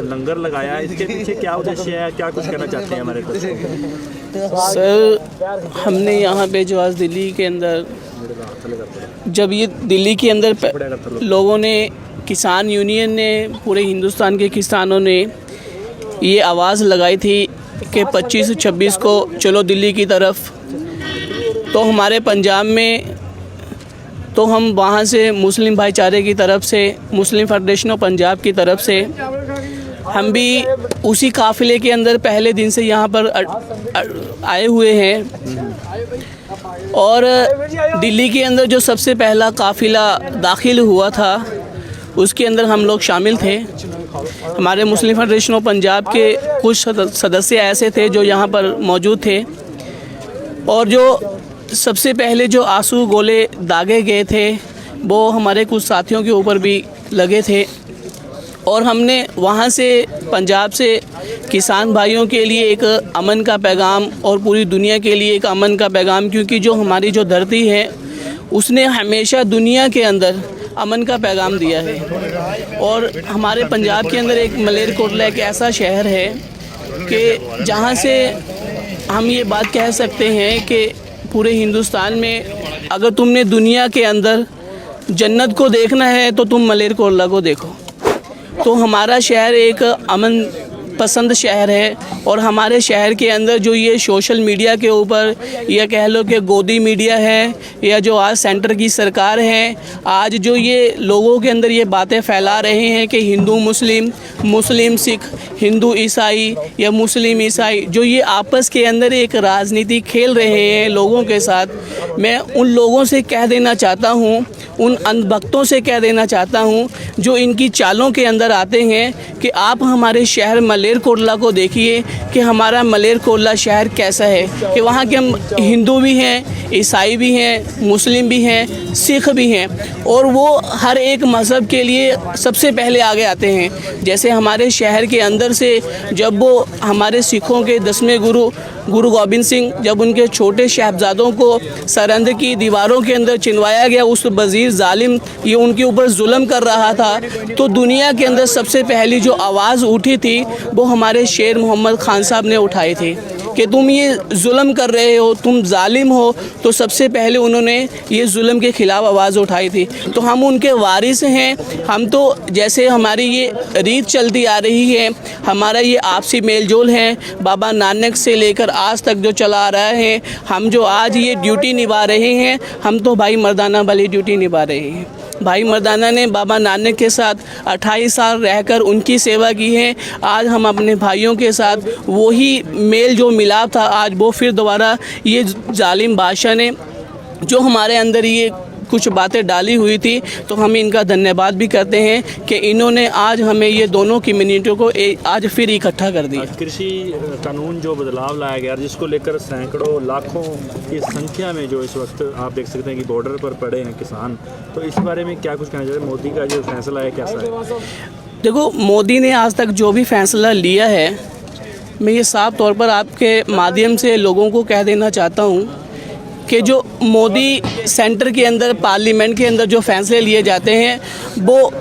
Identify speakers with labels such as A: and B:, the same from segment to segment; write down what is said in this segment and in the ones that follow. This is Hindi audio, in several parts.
A: लंगर लगाया, इसके पीछे क्या उद्देश्य है, क्या कुछ कहना चाहते हैं हमारे
B: सर? हमने यहाँ पे जो आज दिल्ली के अंदर, जब ये दिल्ली के अंदर लोगों ने, किसान यूनियन ने, पूरे हिंदुस्तान के किसानों ने ये आवाज़ लगाई थी कि 25-26 को चलो दिल्ली की तरफ, तो हमारे पंजाब में, तो हम वहाँ से मुस्लिम भाईचारे की तरफ से, मुस्लिम फेडरेशन ऑफ पंजाब की तरफ से हम भी उसी काफ़िले के अंदर पहले दिन से यहाँ पर आए हुए हैं। और दिल्ली के अंदर जो सबसे पहला काफ़िला दाखिल हुआ था उसके अंदर हम लोग शामिल थे। हमारे मुस्लिम फेडरेशन ऑफ पंजाब के कुछ सदस्य ऐसे थे जो यहाँ पर मौजूद थे, और जो सबसे पहले जो आंसू गोले दागे गए थे वो हमारे कुछ साथियों के ऊपर भी लगे थे। और हमने वहाँ से, पंजाब से किसान भाइयों के लिए एक अमन का पैगाम, और पूरी दुनिया के लिए एक अमन का पैगाम, क्योंकि जो हमारी जो धरती है उसने हमेशा दुनिया के अंदर अमन का पैगाम दिया है। और हमारे पंजाब के अंदर एक मलेरकोटला एक ऐसा शहर है कि जहाँ से हम ये बात कह सकते हैं कि पूरे हिंदुस्तान में अगर तुमने दुनिया के अंदर जन्नत को देखना है तो तुम मलेरकोटला को देखो। तो हमारा शहर एक अमन पसंद शहर है, और हमारे शहर के अंदर जो ये सोशल मीडिया के ऊपर, या कह लो कि गोदी मीडिया है, या जो आज सेंटर की सरकार है, आज जो ये लोगों के अंदर ये बातें फैला रहे हैं कि हिंदू मुस्लिम, मुस्लिम सिख, हिंदू ईसाई या मुस्लिम ईसाई, जो ये आपस के अंदर एक राजनीति खेल रहे हैं लोगों के साथ, मैं उन लोगों से कह देना चाहता हूँ, उन अंधभक्तों से कह देना चाहता हूँ जो इनकी चालों के अंदर आते हैं, कि आप हमारे शहर मलेरकोटला को देखिए कि हमारा मलेरकोटला शहर कैसा है, कि वहाँ के हम हिंदू भी हैं, ईसाई भी हैं, मुस्लिम भी हैं, सिख भी हैं, और वो हर एक मज़हब के लिए सबसे पहले आगे आते हैं। जैसे हमारे शहर के अंदर से जब वो हमारे सिखों के 10वें गुरु गोबिंद सिंह, जब उनके छोटे शहजादों को सरहद की दीवारों के अंदर चिनवाया गया, उस वज़ीर जालिम ये उनके ऊपर जुल्म कर रहा था, तो दुनिया के अंदर सबसे पहली जो आवाज़ उठी थी वो हमारे शेर मोहम्मद खान साहब ने उठाई थी कि तुम ये जुल्म कर रहे हो, तुम जालिम हो। तो सबसे पहले उन्होंने ये जुल्म के ख़िलाफ़ आवाज़ उठाई थी। तो हम उनके वारिस हैं। हम तो जैसे हमारी ये रीत चलती आ रही है, हमारा ये आपसी मेलजोल है, बाबा नानक से लेकर आज तक जो चला आ रहा है, हम जो आज ये ड्यूटी निभा रहे हैं, हम तो भाई मर्दाना वाली ड्यूटी निभा रहे हैं। भाई मर्दाना ने बाबा नानक के साथ 28 साल रहकर उनकी सेवा की है। आज हम अपने भाइयों के साथ वही मेल जो मिलाप था, आज वो फिर दोबारा ये जालिम बादशाह ने जो हमारे अंदर ये कुछ बातें डाली हुई थी, तो हम इनका धन्यवाद भी करते हैं कि इन्होंने आज हमें ये दोनों कम्युनिटियों को आज फिर इकट्ठा कर दिया।
A: कृषि कानून जो बदलाव लाया गया, जिसको लेकर सैकड़ों लाखों की संख्या में जो इस वक्त आप देख सकते हैं कि बॉर्डर पर पड़े हैं किसान, तो इस बारे में क्या कुछ कहना चाहिए? मोदी का जो फैसला है कैसा है?
B: देखो, मोदी ने आज तक जो भी फैसला लिया है, मैं ये साफ तौर पर आपके माध्यम से लोगों को कह देना चाहता हूँ कि जो मोदी सेंटर के अंदर, पार्लियामेंट के अंदर जो फैसले लिए जाते हैं, वो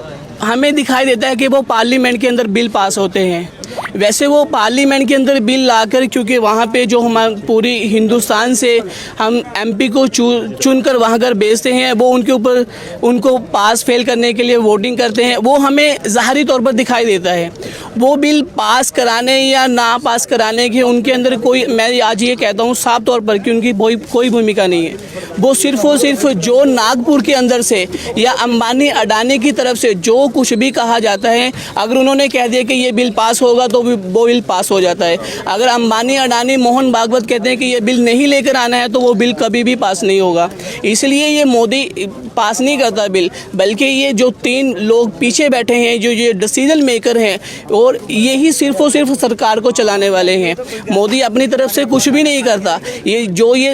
B: हमें दिखाई देता है कि वो पार्लियामेंट के अंदर बिल पास होते हैं। वैसे वो पार्लियामेंट के अंदर बिल लाकर, क्योंकि वहाँ पे जो हम पूरी हिंदुस्तान से हम एमपी को चुनकर वहाँ कर भेजते हैं, वो उनके ऊपर उनको पास फेल करने के लिए वोटिंग करते हैं, वो हमें ज़ाहरी तौर पर दिखाई देता है। वो बिल पास कराने या ना पास कराने के उनके अंदर कोई, मैं आज ये कहता हूँ साफ तौर पर कि उनकी कोई भूमिका नहीं है। वो सिर्फ और सिर्फ जो नागपुर के अंदर से या अंबानी अडानी की तरफ से जो कुछ भी कहा जाता है, अगर उन्होंने कह दिया कि ये बिल पास होगा तो वो बिल पास हो जाता है। अगर अंबानी अडानी मोहन भागवत कहते हैं कि ये बिल नहीं लेकर आना है तो वो बिल कभी भी पास नहीं होगा। इसलिए ये मोदी पास नहीं करता बिल, बल्कि ये जो 3 लोग पीछे बैठे हैं, जो ये डिसीजन मेकर हैं, और यही सिर्फ और सिर्फ सरकार को चलाने वाले हैं। मोदी अपनी तरफ से कुछ भी नहीं करता। ये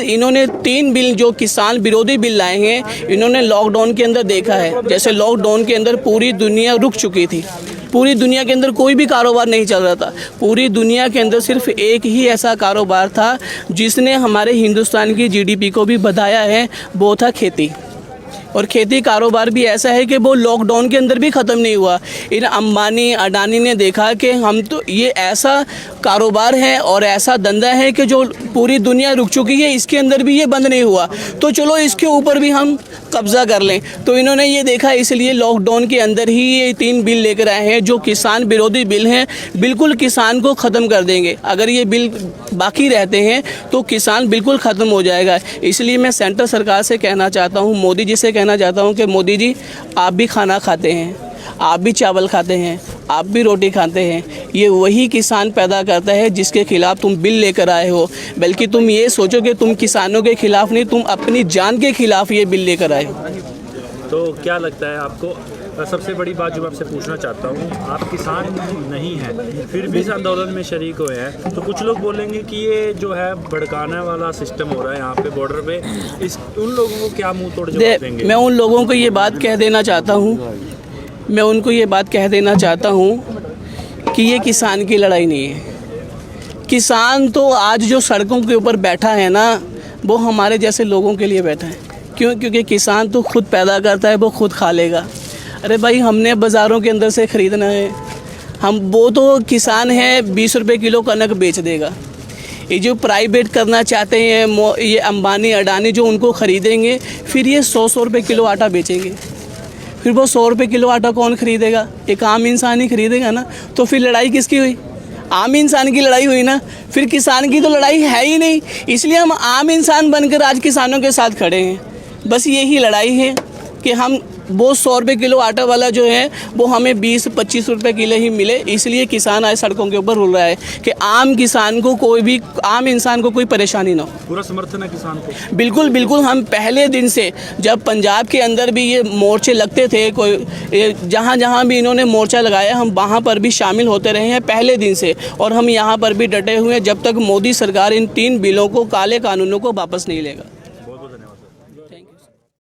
B: इन्होंने 3 बिल जो किसान विरोधी बिल लाए हैं, इन्होंने लॉकडाउन के अंदर देखा है। जैसे लॉकडाउन के अंदर पूरी दुनिया रुक चुकी थी, पूरी दुनिया के अंदर कोई भी कारोबार नहीं चल रहा था। पूरी दुनिया के अंदर सिर्फ एक ही ऐसा कारोबार था जिसने हमारे हिंदुस्तान की जीडीपी को भी बढ़ाया है, वो था खेती। और खेती कारोबार भी ऐसा है कि वो लॉकडाउन के अंदर भी ख़त्म नहीं हुआ। इन अंबानी अडानी ने देखा कि हम तो ये ऐसा कारोबार है और ऐसा धंधा है कि जो पूरी दुनिया रुक चुकी है, इसके अंदर भी ये बंद नहीं हुआ, तो चलो इसके ऊपर भी हम कब्ज़ा कर लें। तो इन्होंने ये देखा, इसलिए लॉकडाउन के अंदर ही ये 3 बिल लेकर आए हैं जो किसान विरोधी बिल हैं। बिल्कुल किसान को ख़त्म कर देंगे। अगर ये बिल बाकी रहते हैं तो किसान बिल्कुल ख़त्म हो जाएगा। इसलिए मैं सेंट्रल सरकार से कहना चाहता हूँ, मोदी जी से कहना चाहता हूँ कि मोदी जी, आप भी खाना खाते हैं, आप भी चावल खाते हैं, आप भी रोटी खाते हैं। ये वही किसान पैदा करता है जिसके खिलाफ तुम बिल लेकर आए हो। बल्कि तुम ये सोचो कि तुम किसानों के खिलाफ नहीं, तुम अपनी जान के खिलाफ ये बिल लेकर आए हो।
A: तो क्या लगता है आपको? सबसे बड़ी बात जो मैं आपसे पूछना चाहता हूँ, आप किसान नहीं हैं फिर भी इस आंदोलन में शरीक हुए हैं, तो कुछ लोग बोलेंगे कि ये जो है भड़काने वाला सिस्टम हो रहा है यहाँ पे बॉर्डर पे, इस उन लोगों को क्या मुंह तोड़ जवाब देंगे?
B: मैं उन लोगों को ये बात कह देना चाहता हूँ, मैं उनको ये बात कह देना चाहता हूँ कि ये किसान की लड़ाई नहीं है। किसान तो आज जो सड़कों के ऊपर बैठा है ना, वो हमारे जैसे लोगों के लिए बैठा है। क्यों? क्योंकि किसान तो खुद पैदा करता है, वो खुद खा लेगा। अरे भाई, हमने बाज़ारों के अंदर से ख़रीदना है, वो तो किसान है 20 रुपये किलो कनक बेच देगा। ये जो प्राइवेट करना चाहते हैं, ये अंबानी अडानी जो उनको ख़रीदेंगे, फिर ये 100 रुपये किलो आटा बेचेंगे। फिर वो 100 रुपये किलो आटा कौन ख़रीदेगा? एक आम इंसान ही ख़रीदेगा ना। तो फिर लड़ाई किसकी हुई? आम इंसान की लड़ाई हुई ना। फिर किसान की तो लड़ाई है ही नहीं। इसलिए हम आम इंसान बनकर आज किसानों के साथ खड़े हैं। बस यही लड़ाई है कि हम वो 100 रुपये किलो आटा वाला जो है वो हमें 20-25 रुपये किलो ही मिले। इसलिए किसान आज सड़कों के ऊपर रुल रहा है कि आम किसान को, कोई भी आम इंसान को कोई परेशानी ना हो।
A: पूरा समर्थन है किसान को?
B: बिल्कुल बिल्कुल। हम पहले दिन से, जब पंजाब के अंदर भी ये मोर्चे लगते थे, कोई जहाँ जहाँ भी इन्होंने मोर्चा लगाया, हम वहाँ पर भी शामिल होते रहे हैं पहले दिन से। और हम यहाँ पर भी डटे हुए हैं जब तक मोदी सरकार इन 3 बिलों को, काले कानूनों को वापस नहीं लेगा।